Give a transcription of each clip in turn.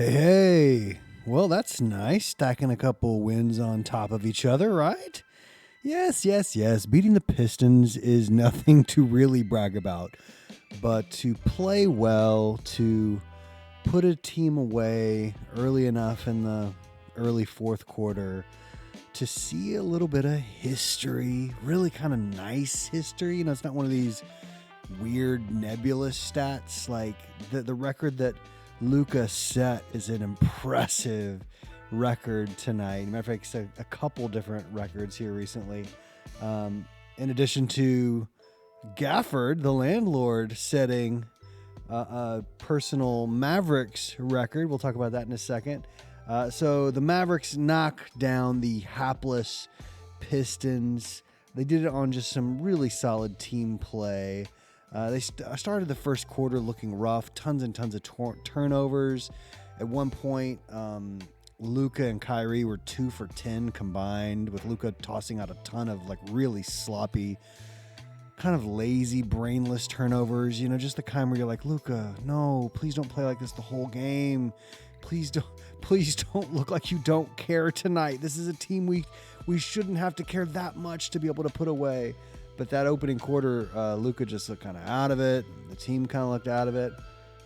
Hey. Well, that's nice. Stacking a couple wins on top of each other, right? Yes. Beating the Pistons is nothing to really brag about, but to play well, to put a team away early enough in the early fourth quarter, to see a little bit of history, really kind of nice history. It's not one of these weird nebulous stats. Like the record that Luka set is an impressive record tonight. Matter of fact, set a couple different records here recently. In addition to Gafford, the landlord, setting a personal Mavericks record. We'll talk about that in a second. So the Mavericks knock down the hapless Pistons. They did it on just some really solid team play. They started the first quarter looking rough, tons and tons of turnovers. At one point, Luka and Kyrie were 2 for 10 combined, with Luka tossing out a ton of really sloppy, kind of lazy, brainless turnovers. Just the kind where you're like, Luka, no, please don't play like this the whole game. Please don't look like you don't care tonight. This is a team we shouldn't have to care that much to be able to put away. But that opening quarter, Luka just looked kind of out of it. The team kind of looked out of it,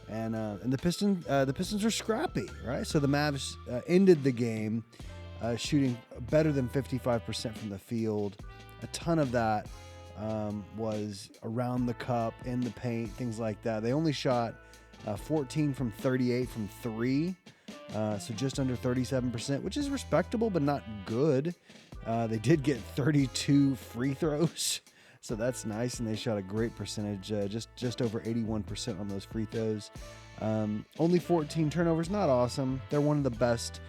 and the Pistons were scrappy, right? So the Mavs ended the game shooting better than 55% from the field. A ton of that was around the cup, in the paint, things like that. They only shot 14 from 38 from three, so just under 37%, which is respectable but not good. They did get 32 free throws. So that's nice, and they shot a great percentage, just over 81% on those free throws. Only 14 turnovers, not awesome. They're one of the best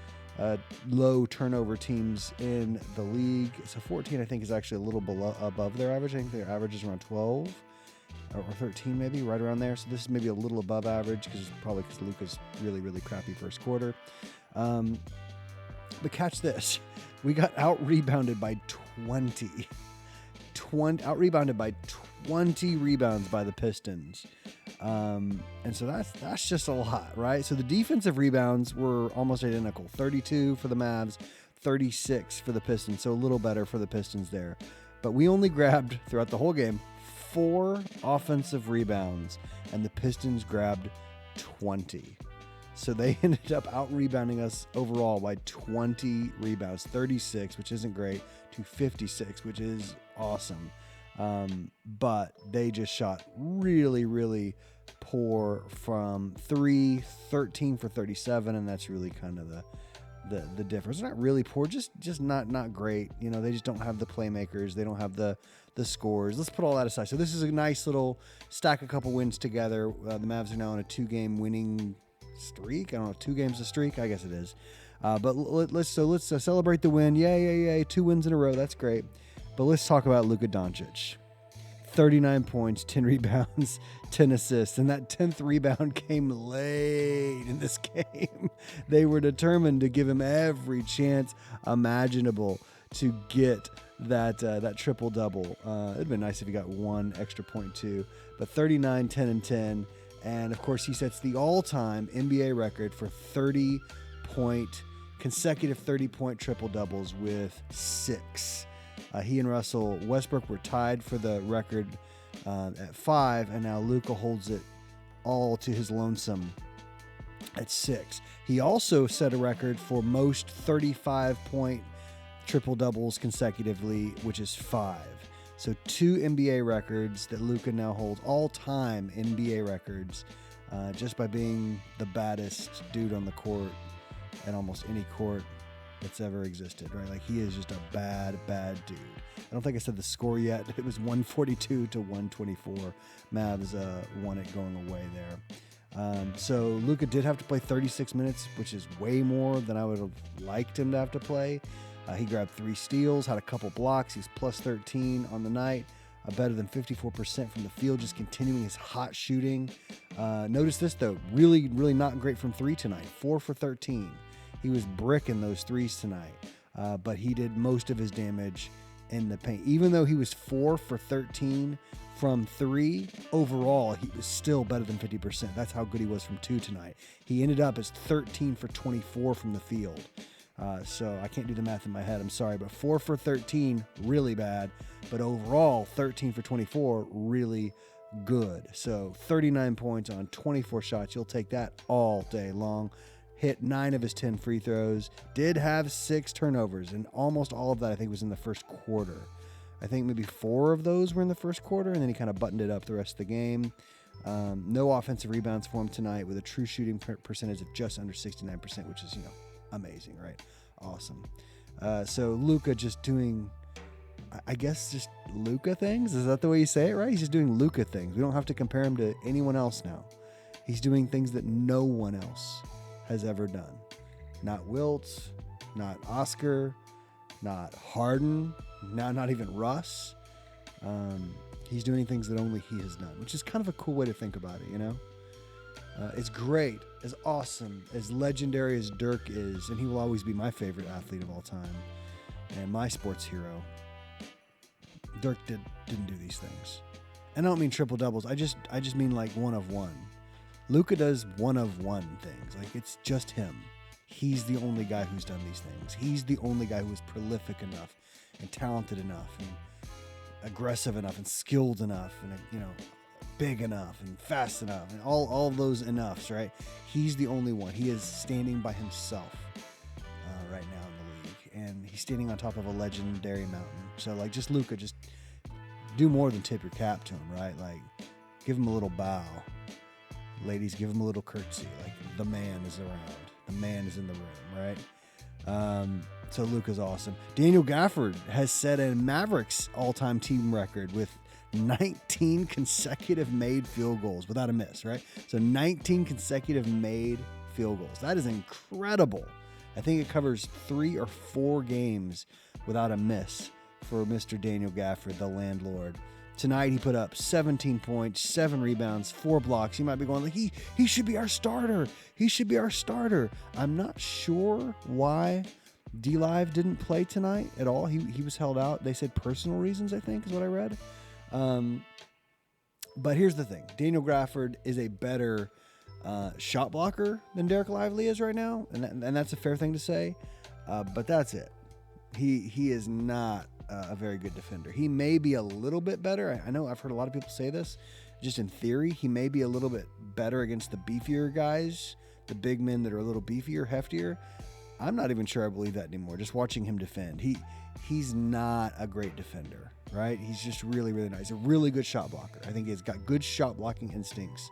low turnover teams in the league. So 14, I think, is actually a little above their average. I think their average is around 12 or 13, maybe, right around there. So this is maybe a little above average, probably because Luka's really, really crappy first quarter. But catch this. We got out-rebounded by 20. Out-rebounded by 20 rebounds by the Pistons. And so that's just a lot, right? So the defensive rebounds were almost identical. 32 for the Mavs, 36 for the Pistons. So a little better for the Pistons there. But we only grabbed, throughout the whole game, 4 offensive rebounds, and the Pistons grabbed 20. So they ended up out-rebounding us overall by 20 rebounds, 36, which isn't great, to 56, which is awesome. But they just shot really, really poor from 3, 13 for 37, and that's really kind of the difference. They're not really poor, just not great. They just don't have the playmakers. They don't have the scores. Let's put all that aside. So this is a nice little stack a couple wins together. The Mavs are now on a 2-game winning streak. I don't know, 2 games a streak. I guess it is. But let's celebrate the win. Yay. 2 wins in a row. That's great. But let's talk about Luka Doncic. 39 points, 10 rebounds, 10 assists. And that 10th rebound came late in this game. They were determined to give him every chance imaginable to get that triple-double. It'd been nice if he got 1 extra point too. But 39, 10, and 10. And, of course, he sets the all-time NBA record for consecutive 30-point triple-doubles with 6. He and Russell Westbrook were tied for the record at 5, and now Luka holds it all to his lonesome at 6. He also set a record for most 35-point triple-doubles consecutively, which is 5. So 2 NBA records that Luka now holds, all-time NBA records, just by being the baddest dude on the court at almost any court that's ever existed, right? Like, he is just a bad dude. I don't think I said the score yet. It was 142 to 124. Mavs won it going away there. So Luka did have to play 36 minutes, which is way more than I would have liked him to have to play. He grabbed 3 steals, had a couple blocks. He's plus 13 on the night, better than 54% from the field, just continuing his hot shooting. Notice this, though, really, really not great from 3 tonight, 4 for 13. He was bricking those threes tonight, but he did most of his damage in the paint. Even though he was 4 for 13 from 3, overall, he was still better than 50%. That's how good he was from 2 tonight. He ended up as 13 for 24 from the field. So I can't do the math in my head. I'm sorry, but 4 for 13, really bad. But overall, 13 for 24, really good. So 39 points on 24 shots. You'll take that all day long. Hit 9 of his 10 free throws. Did have 6 turnovers, and almost all of that, I think, was in the first quarter. I think maybe 4 of those were in the first quarter, and then he kind of buttoned it up the rest of the game. No offensive rebounds for him tonight, with a true shooting percentage of just under 69%, which is, amazing, right? Awesome. So Luka just doing, I guess, just Luka things. Is that the way you say it, right? He's just doing Luka things. We don't have to compare him to anyone else now. He's doing things that no one else has ever done. Not Wilt, not Oscar, not Harden, now not even Russ. He's doing things that only he has done, which is kind of a cool way to think about it, It's great, as awesome, as legendary as Dirk is, and he will always be my favorite athlete of all time and my sports hero. Dirk didn't do these things. And I don't mean triple doubles. I just mean like one of one. Luka does one of one things. Like, it's just him. He's the only guy who's done these things. He's the only guy who is prolific enough and talented enough and aggressive enough and skilled enough and, big enough and fast enough and all those enoughs, right? He's the only one. He is standing by himself right now in the league, and he's standing on top of a legendary mountain. So, like, just Luka, just do more than tip your cap to him, right? Like, give him a little bow. Ladies, give him a little curtsy. Like, the man is around. The man is in the room, right? So Luka's awesome. Daniel Gafford has set a Mavericks all-time team record with 19 consecutive made field goals without a miss, right? So 19 consecutive made field goals. That is incredible. I think it covers 3 or 4 games without a miss for Mr. Daniel Gafford, the landlord. Tonight, he put up 17 points, 7 rebounds, 4 blocks. You might be going, like, he should be our starter. He should be our starter. I'm not sure why D-Live didn't play tonight at all. He was held out. They said personal reasons, I think, is what I read. But here's the thing. Daniel Gafford is a better shot blocker than Derek Lively is right now, and that's a fair thing to say. But that's it. He is not a very good defender. He may be a little bit better. I know I've heard a lot of people say this. Just in theory, he may be a little bit better against the beefier guys, the big men that are a little beefier, heftier. I'm not even sure I believe that anymore. Just watching him defend. He's not a great defender, right? He's just really, really nice. A really good shot blocker. I think he's got good shot blocking instincts.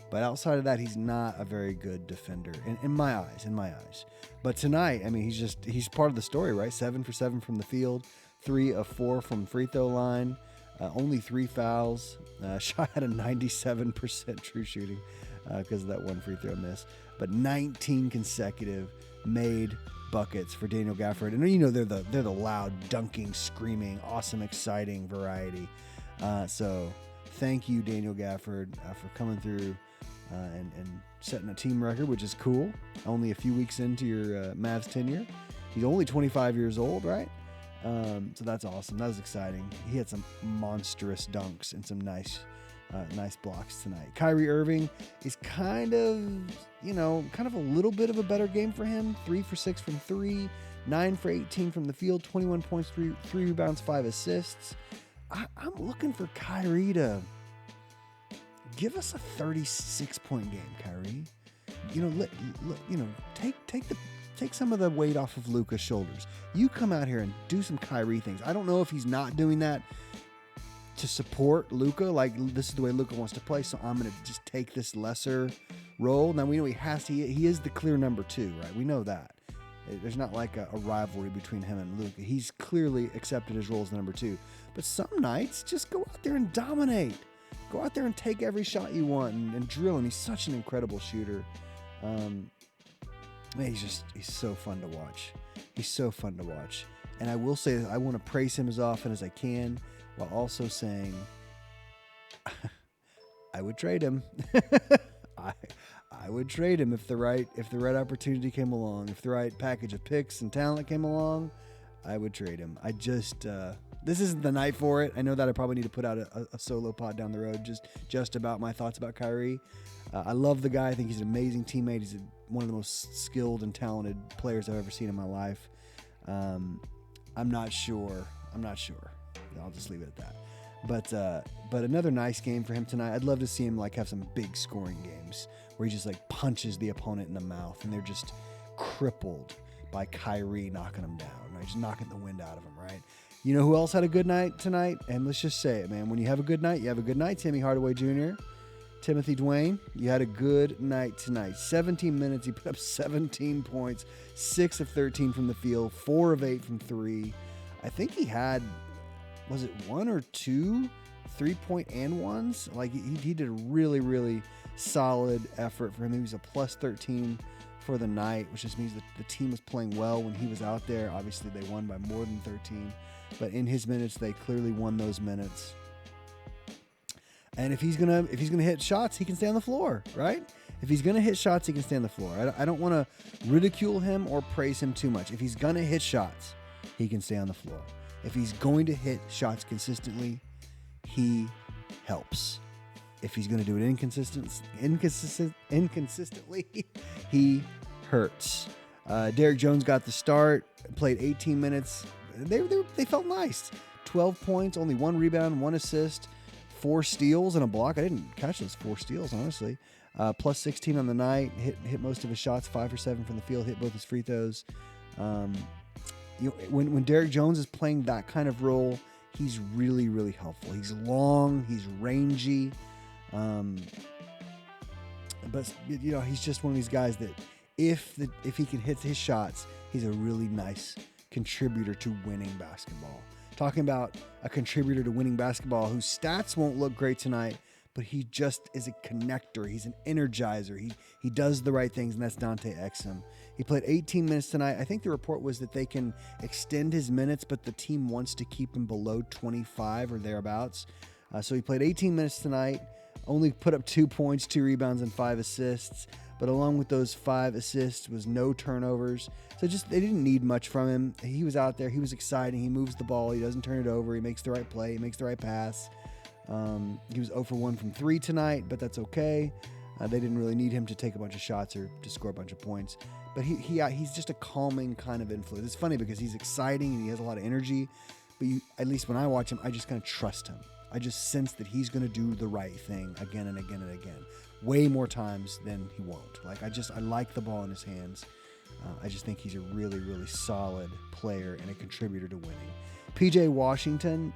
But outside of that, he's not a very good defender in my eyes. But tonight, I mean, he's part of the story, right? 7 for 7 from the field, 3 of 4 from free throw line, only 3 fouls, shot at a 97% true shooting because of that one free throw miss. But 19 consecutive made buckets for Daniel Gafford. And they're the loud, dunking, screaming, awesome, exciting variety. So thank you, Daniel Gafford, for coming through and setting a team record, which is cool. Only a few weeks into your Mavs tenure. He's only 25 years old, right? So that's awesome. That was exciting. He had some monstrous dunks and some nice blocks tonight. Kyrie Irving is kind of a little bit of a better game for him. 3 for 6 from 3, 9 for 18 from the field, 21 points, 3 rebounds, 5 assists. I'm looking for Kyrie to give us a 36-point game, Kyrie. Take some of the weight off of Luka's shoulders. You come out here and do some Kyrie things. I don't know if he's not doing that to support Luka, like this is the way Luka wants to play, so I'm going to just take this lesser role. Now we know he is the clear number 2, right? We know that. There's not like a rivalry between him and Luka. He's clearly accepted his role as number 2. But some nights, just go out there and dominate. Go out there and take every shot you want and drill him. He's such an incredible shooter. He's so fun to watch. He's so fun to watch. And I will say that I want to praise him as often as I can, while also saying I would trade him. I would trade him if the right opportunity came along, if the right package of picks and talent came along. I would trade him. I just this isn't the night for it. I know that I probably need to put out a solo pod down the road just about my thoughts about Kyrie. I love the guy. I think he's an amazing teammate. He's one of the most skilled and talented players I've ever seen in my life. I'm not sure. I'll just leave it at that. But another nice game for him tonight. I'd love to see him like have some big scoring games where he just like punches the opponent in the mouth and they're just crippled by Kyrie knocking them down, right? Just knocking the wind out of them, right? You know who else had a good night tonight? And let's just say it, man. When you have a good night, you have a good night. Timmy Hardaway Jr., Timothy Dwayne, you had a good night tonight. 17 minutes, he put up 17 points, 6 of 13 from the field, 4 of 8 from 3. I think he had, was it 1 or 2 3-point and ones? Like he did a really, really solid effort for him. He was a plus 13 for the night, which just means that the team was playing well when he was out there. Obviously, they won by more than 13, but in his minutes, they clearly won those minutes. And if he's gonna hit shots, he can stay on the floor, right? If he's gonna hit shots, he can stay on the floor. I don't want to ridicule him or praise him too much. If he's gonna hit shots, he can stay on the floor. If he's going to hit shots consistently, he helps. If he's going to do it inconsistently, he hurts. Derrick Jones got the start, played 18 minutes. They felt nice. 12 points, only 1 rebound, 1 assist, 4 steals and a block. I didn't catch those 4 steals, honestly. Plus 16 on the night. Hit most of his shots, 5 for 7 from the field. Hit both his free throws. When Derrick Jones is playing that kind of role, he's really, really helpful. He's long. He's rangy. But he's just one of these guys that if he can hit his shots, he's a really nice contributor to winning basketball. Talking about a contributor to winning basketball whose stats won't look great tonight, but he just is a connector. He's an energizer. He does the right things, and that's Dante Exum. He played 18 minutes tonight. I think the report was that they can extend his minutes, but the team wants to keep him below 25 or thereabouts. So he played 18 minutes tonight, only put up 2 points, 2 rebounds, and 5 assists. But along with those 5 assists was no turnovers. So they didn't need much from him. He was out there. He was exciting. He moves the ball. He doesn't turn it over. He makes the right play. He makes the right pass. He was 0 for 1 from 3 tonight, but that's okay. They didn't really need him to take a bunch of shots or to score a bunch of points. But he's just a calming kind of influence. It's funny because he's exciting and he has a lot of energy. But at least when I watch him, I just kind of trust him. I just sense that he's going to do the right thing again and again and again. Way more times than he won't. Like I like the ball in his hands. I just think he's a really, really solid player and a contributor to winning. PJ Washington,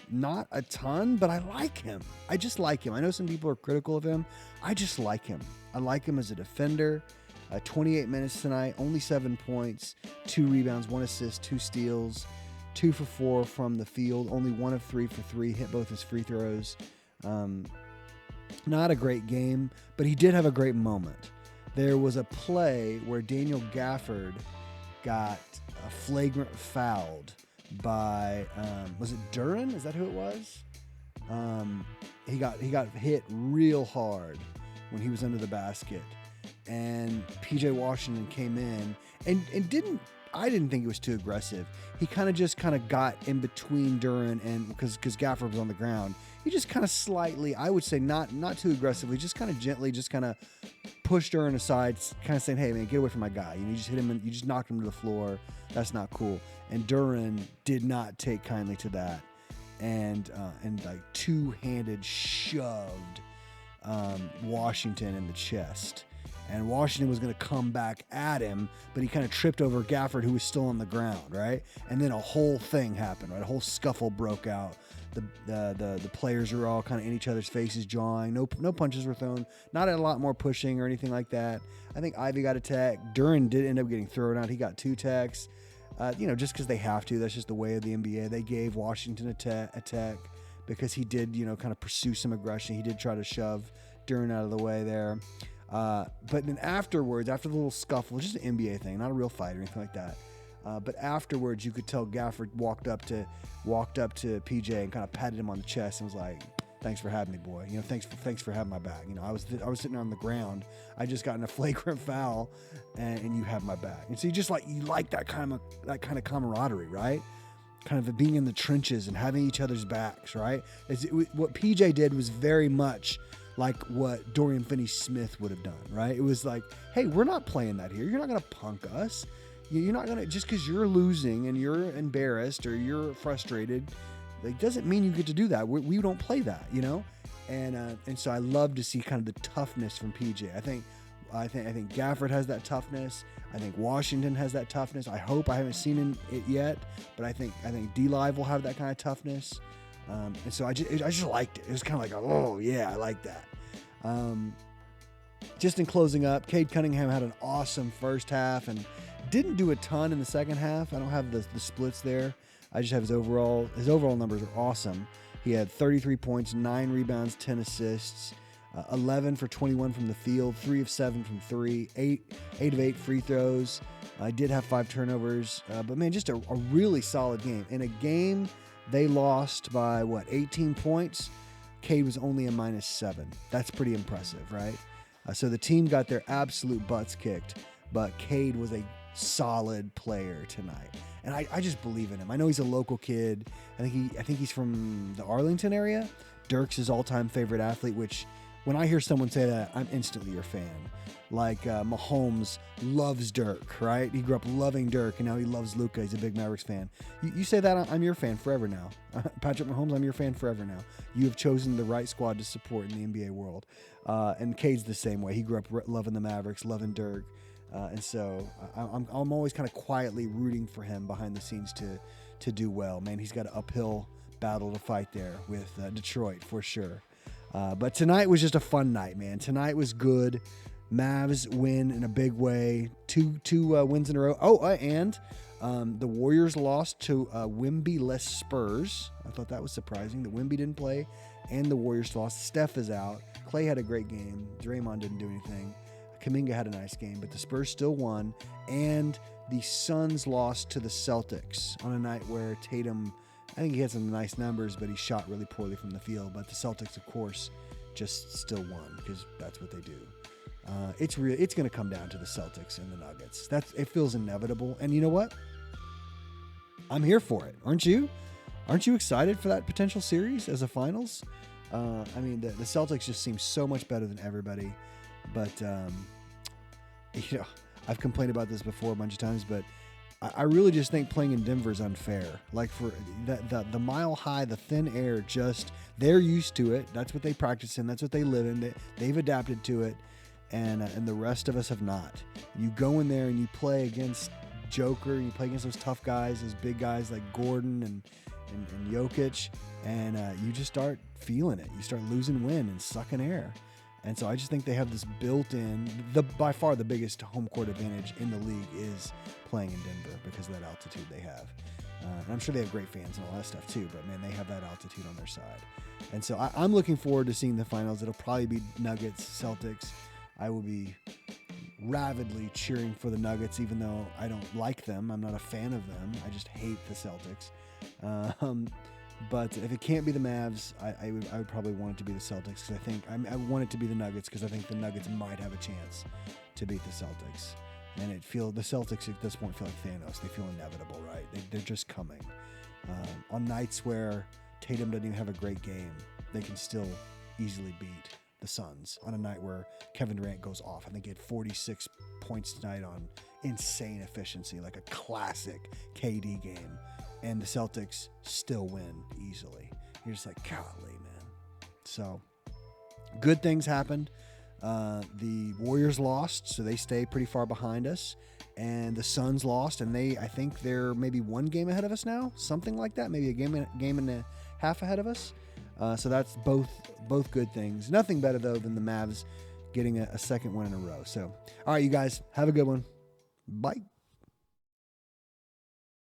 not a ton, but I like him. I just like him. I know some people are critical of him. I just like him. I like him as a defender. 28 minutes tonight, only 7 points, 2 rebounds, 1 assist, 2 steals, 2 for 4 from the field, only 1 of 3 for 3, hit both his free throws. Not a great game, but he did have a great moment. There was a play where Daniel Gafford got flagrant fouled by, was it Duren? Is that who it was? He got hit real hard when he was under the basket. And PJ Washington came in and I didn't think it was too aggressive. He kind of got in between Duren and because Gafford was on the ground. He just kind of slightly, I would say not too aggressively, just kind of gently, just kind of pushed Duren aside, kind of saying, "Hey man, get away from my guy." You just hit him and you just knocked him to the floor. That's not cool. And Duren did not take kindly to that, and like two-handed shoved Washington in the chest. And Washington was going to come back at him, but he kind of tripped over Gafford, who was still on the ground, right? And then a whole thing happened, right? A whole scuffle broke out. The players were all kind of in each other's faces, jawing. No punches were thrown. Not a lot more pushing or anything like that. I think Ivy got a tech. Duren did end up getting thrown out. He got 2 techs. Just because they have to. That's just the way of the NBA. They gave Washington a tech because he did, kind of pursue some aggression. He did try to shove Duren out of the way there. But then afterwards, after the little scuffle, just an NBA thing, not a real fight or anything like that. But afterwards, you could tell Gafford walked up to PJ and kind of patted him on the chest and was like, "Thanks for having me, boy. Thanks for having my back. I was sitting on the ground. I just got in a flagrant foul, and you have my back." And so you like that kind of camaraderie, right? kind of being in the trenches and having each other's backs, right? What PJ did was very much like what Dorian Finney-Smith would have done, right? It was like, hey, we're not playing that here. You're not going to punk us. You're not going to, just because you're losing and you're embarrassed or you're frustrated, it doesn't mean you get to do that. We don't play that, you know? And so I love to see kind of the toughness from PJ. I think Gafford has that toughness. I think Washington has that toughness. I haven't seen it yet, but I think D-Live will have that kind of toughness. And so I just liked it. It was kind of like, oh yeah, I like that. Just in closing up, Cade Cunningham had an awesome first half and didn't do a ton in the second half. I don't have the splits there. I just have his overall numbers are awesome. He had 33 points, 9 rebounds, 10 assists, 11 for 21 from the field, 3 of 7 from 3, 8 of 8 free throws. I did have 5 turnovers, but man, just a really solid game. In a game they lost by 18 points. Cade was only a -7. That's pretty impressive, right? So the team got their absolute butts kicked, but Cade was a solid player tonight. And I just believe in him. I know he's a local kid. I think he's from the Arlington area. Dirk's his all-time favorite athlete, which when I hear someone say that, I'm instantly your fan. Like Mahomes loves Dirk, right? He grew up loving Dirk, and now he loves Luka. He's a big Mavericks fan. You say that, I'm your fan forever now. Patrick Mahomes, I'm your fan forever now. You have chosen the right squad to support in the NBA world. And Cade's the same way. He grew up loving the Mavericks, loving Dirk. And so I'm always kind of quietly rooting for him behind the scenes to do well. Man, he's got an uphill battle to fight there with Detroit for sure. But tonight was just a fun night, man. Tonight was good. Mavs win in a big way. Two wins in a row. Oh, and the Warriors lost to Wemby-less Spurs. I thought that was surprising that Wemby didn't play, and the Warriors lost. Steph is out. Clay had a great game. Draymond didn't do anything. Kuminga had a nice game, but the Spurs still won, and the Suns lost to the Celtics on a night where Tatum, I think he had some nice numbers, but he shot really poorly from the field. But the Celtics, of course, just still won because that's what they do. It's going to come down to the Celtics and the Nuggets. It feels inevitable, and you know what? I'm here for it. Aren't you? Aren't you excited for that potential series as a finals? I mean, the Celtics just seem so much better than everybody. But, I've complained about this before a bunch of times, but I really just think playing in Denver is unfair. Like for the mile high, the thin air, they're used to it. That's what they practice in. That's what they live in. They've adapted to it, and the rest of us have not. You go in there and you play against Joker. You play against those tough guys, those big guys like Gordon and Jokic, and you just start feeling it. You start losing wind and sucking air. And so I just think they have this built-in, by far the biggest home court advantage in the league is playing in Denver because of that altitude they have. And I'm sure they have great fans and all that stuff too, but man, they have that altitude on their side. And so I'm looking forward to seeing the finals. It'll probably be Nuggets, Celtics. I will be rabidly cheering for the Nuggets, even though I don't like them. I'm not a fan of them. I just hate the Celtics. But if it can't be the Mavs, I would probably want it to be the Celtics because I want it to be the Nuggets because I think the Nuggets might have a chance to beat the Celtics. And the Celtics at this point feel like Thanos. They feel inevitable, right? They're just coming. On nights where Tatum doesn't even have a great game, they can still easily beat the Suns. On a night where Kevin Durant goes off, I think he had 46 points tonight on insane efficiency, like a classic KD game. And the Celtics still win easily. You're just like, golly, man. So, good things happened. The Warriors lost, so they stay pretty far behind us. And the Suns lost, and I think they're maybe one game ahead of us now, something like that. Maybe a game and a half ahead of us. So that's both good things. Nothing better though than the Mavs getting a second one in a row. So, all right, you guys, have a good one. Bye.